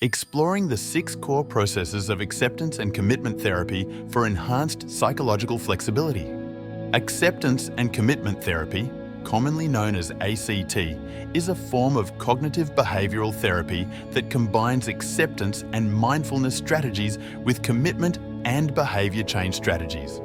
exploring the 6 core processes of acceptance and commitment therapy for enhanced psychological flexibility. Acceptance and commitment therapy, commonly known as ACT, is a form of cognitive behavioral therapy that combines acceptance and mindfulness strategies with commitment and behavior change strategies.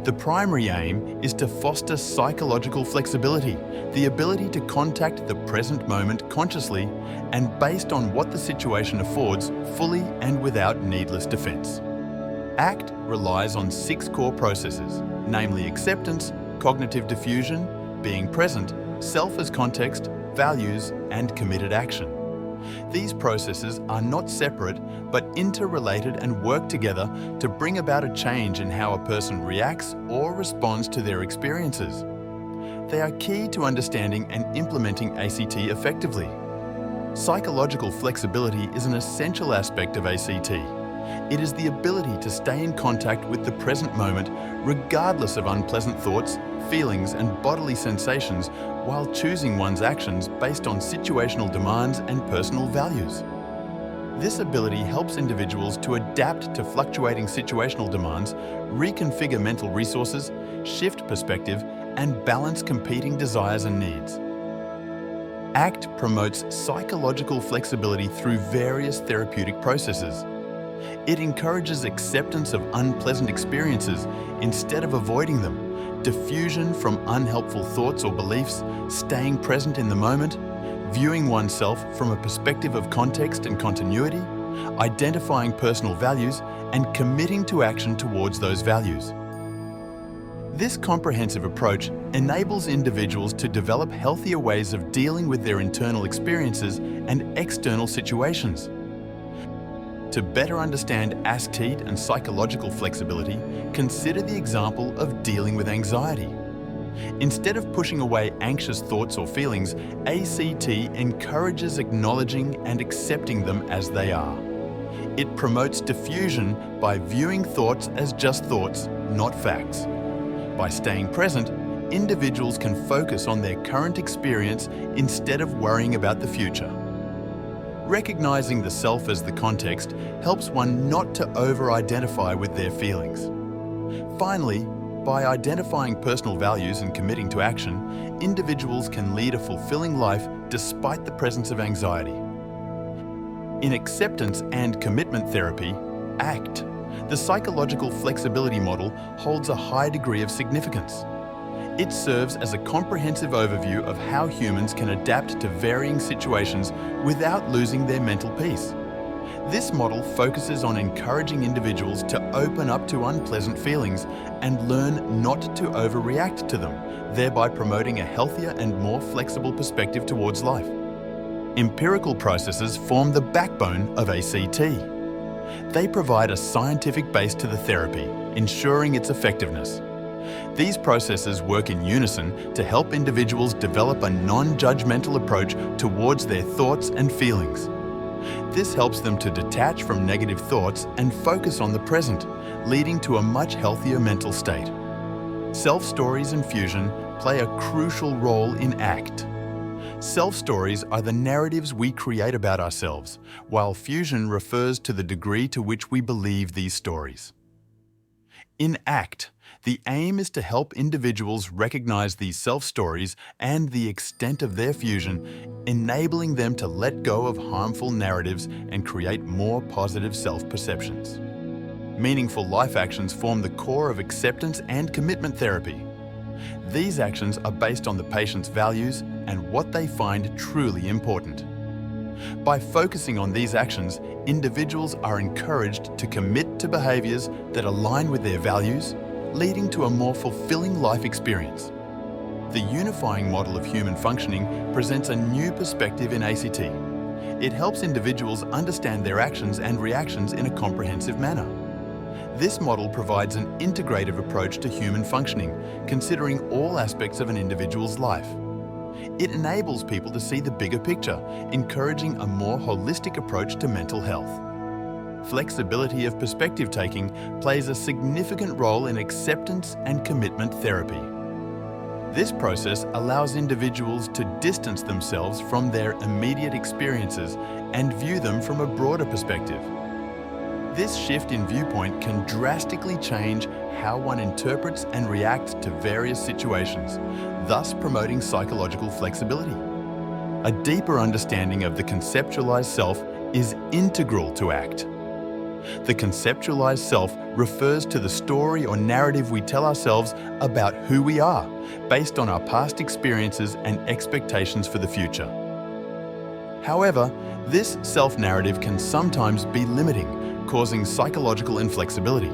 The primary aim is to foster psychological flexibility, the ability to contact the present moment consciously and based on what the situation affords, fully and without needless defense. ACT relies on 6 core processes, namely acceptance, cognitive diffusion, being present, self as context, values, and committed action. These processes are not separate but interrelated and work together to bring about a change in how a person reacts or responds to their experiences. They are key to understanding and implementing ACT effectively. Psychological flexibility is an essential aspect of ACT. It is the ability to stay in contact with the present moment regardless of unpleasant thoughts, feelings, and bodily sensations while choosing one's actions based on situational demands and personal values. This ability helps individuals to adapt to fluctuating situational demands, reconfigure mental resources, shift perspective, and balance competing desires and needs. ACT promotes psychological flexibility through various therapeutic processes. It encourages acceptance of unpleasant experiences instead of avoiding them, diffusion from unhelpful thoughts or beliefs, staying present in the moment, viewing oneself from a perspective of context and continuity, identifying personal values, and committing to action towards those values. This comprehensive approach enables individuals to develop healthier ways of dealing with their internal experiences and external situations. To better understand ACT and psychological flexibility, consider the example of dealing with anxiety. Instead of pushing away anxious thoughts or feelings, ACT encourages acknowledging and accepting them as they are. It promotes diffusion by viewing thoughts as just thoughts, not facts. By staying present, individuals can focus on their current experience instead of worrying about the future. Recognizing the self as the context helps one not to over-identify with their feelings. Finally, by identifying personal values and committing to action, individuals can lead a fulfilling life despite the presence of anxiety. In acceptance and commitment therapy, ACT, the psychological flexibility model holds a high degree of significance. It serves as a comprehensive overview of how humans can adapt to varying situations without losing their mental peace. This model focuses on encouraging individuals to open up to unpleasant feelings and learn not to overreact to them, thereby promoting a healthier and more flexible perspective towards life. Empirical processes form the backbone of ACT. They provide a scientific base to the therapy, ensuring its effectiveness. These processes work in unison to help individuals develop a non-judgmental approach towards their thoughts and feelings. This helps them to detach from negative thoughts and focus on the present, leading to a much healthier mental state. Self-stories and fusion play a crucial role in ACT. Self-stories are the narratives we create about ourselves, while fusion refers to the degree to which we believe these stories. In ACT, the aim is to help individuals recognize these self-stories and the extent of their fusion, enabling them to let go of harmful narratives and create more positive self-perceptions. Meaningful life actions form the core of acceptance and commitment therapy. These actions are based on the patient's values and what they find truly important. By focusing on these actions, individuals are encouraged to commit to behaviors that align with their values, leading to a more fulfilling life experience. The unifying model of human functioning presents a new perspective in ACT. It helps individuals understand their actions and reactions in a comprehensive manner. This model provides an integrative approach to human functioning, considering all aspects of an individual's life. It enables people to see the bigger picture, encouraging a more holistic approach to mental health. Flexibility of perspective taking plays a significant role in acceptance and commitment therapy. This process allows individuals to distance themselves from their immediate experiences and view them from a broader perspective. This shift in viewpoint can drastically change how one interprets and reacts to various situations, thus promoting psychological flexibility. A deeper understanding of the conceptualized self is integral to ACT. The conceptualized self refers to the story or narrative we tell ourselves about who we are, based on our past experiences and expectations for the future. However, this self-narrative can sometimes be limiting, causing psychological inflexibility.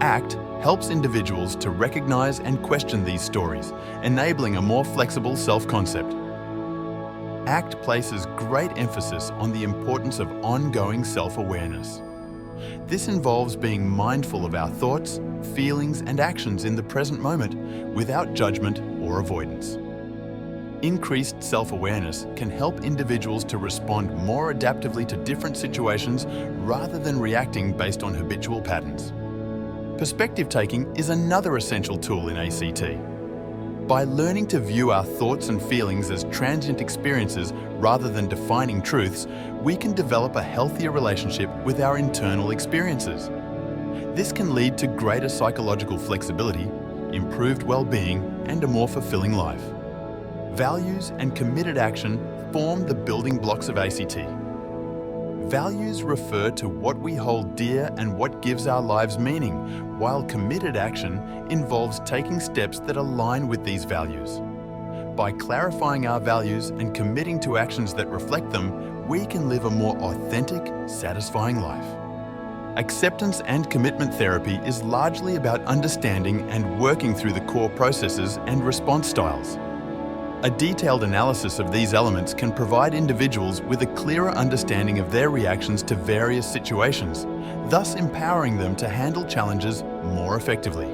ACT helps individuals to recognize and question these stories, enabling a more flexible self-concept. ACT places great emphasis on the importance of ongoing self-awareness. This involves being mindful of our thoughts, feelings, and actions in the present moment without judgment or avoidance. Increased self-awareness can help individuals to respond more adaptively to different situations rather than reacting based on habitual patterns. Perspective taking is another essential tool in ACT. By learning to view our thoughts and feelings as transient experiences rather than defining truths, we can develop a healthier relationship with our internal experiences. This can lead to greater psychological flexibility, improved well-being, and a more fulfilling life. Values and committed action form the building blocks of ACT. Values refer to what we hold dear and what gives our lives meaning, while committed action involves taking steps that align with these values. By clarifying our values and committing to actions that reflect them, we can live a more authentic, satisfying life. Acceptance and commitment therapy is largely about understanding and working through the core processes and response styles. A detailed analysis of these elements can provide individuals with a clearer understanding of their reactions to various situations, thus empowering them to handle challenges more effectively.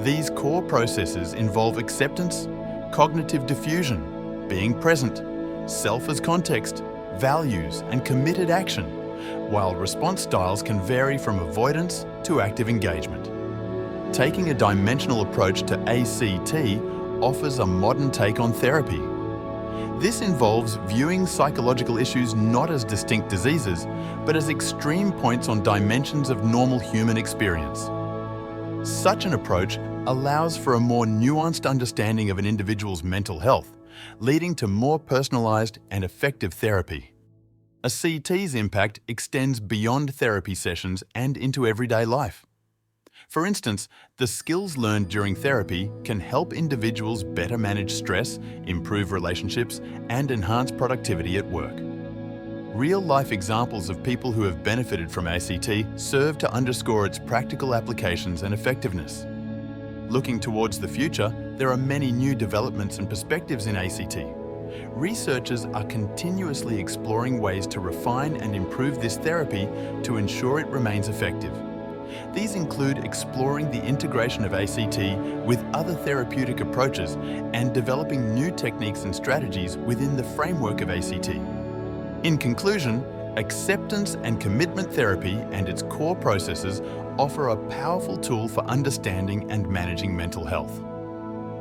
These core processes involve acceptance, cognitive diffusion, being present, self as context, values, and committed action, while response styles can vary from avoidance to active engagement. Taking a dimensional approach to ACT offers a modern take on therapy. This involves viewing psychological issues not as distinct diseases, but as extreme points on dimensions of normal human experience. Such an approach allows for a more nuanced understanding of an individual's mental health, leading to more personalized and effective therapy. A CT's impact extends beyond therapy sessions and into everyday life. For instance, the skills learned during therapy can help individuals better manage stress, improve relationships, and enhance productivity at work. Real-life examples of people who have benefited from ACT serve to underscore its practical applications and effectiveness. Looking towards the future, there are many new developments and perspectives in ACT. Researchers are continuously exploring ways to refine and improve this therapy to ensure it remains effective. These include exploring the integration of ACT with other therapeutic approaches and developing new techniques and strategies within the framework of ACT. In conclusion, acceptance and commitment therapy and its core processes offer a powerful tool for understanding and managing mental health.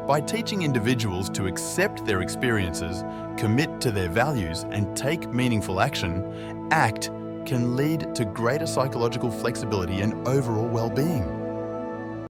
By teaching individuals to accept their experiences, commit to their values, and take meaningful action, ACT can lead to greater psychological flexibility and overall well-being.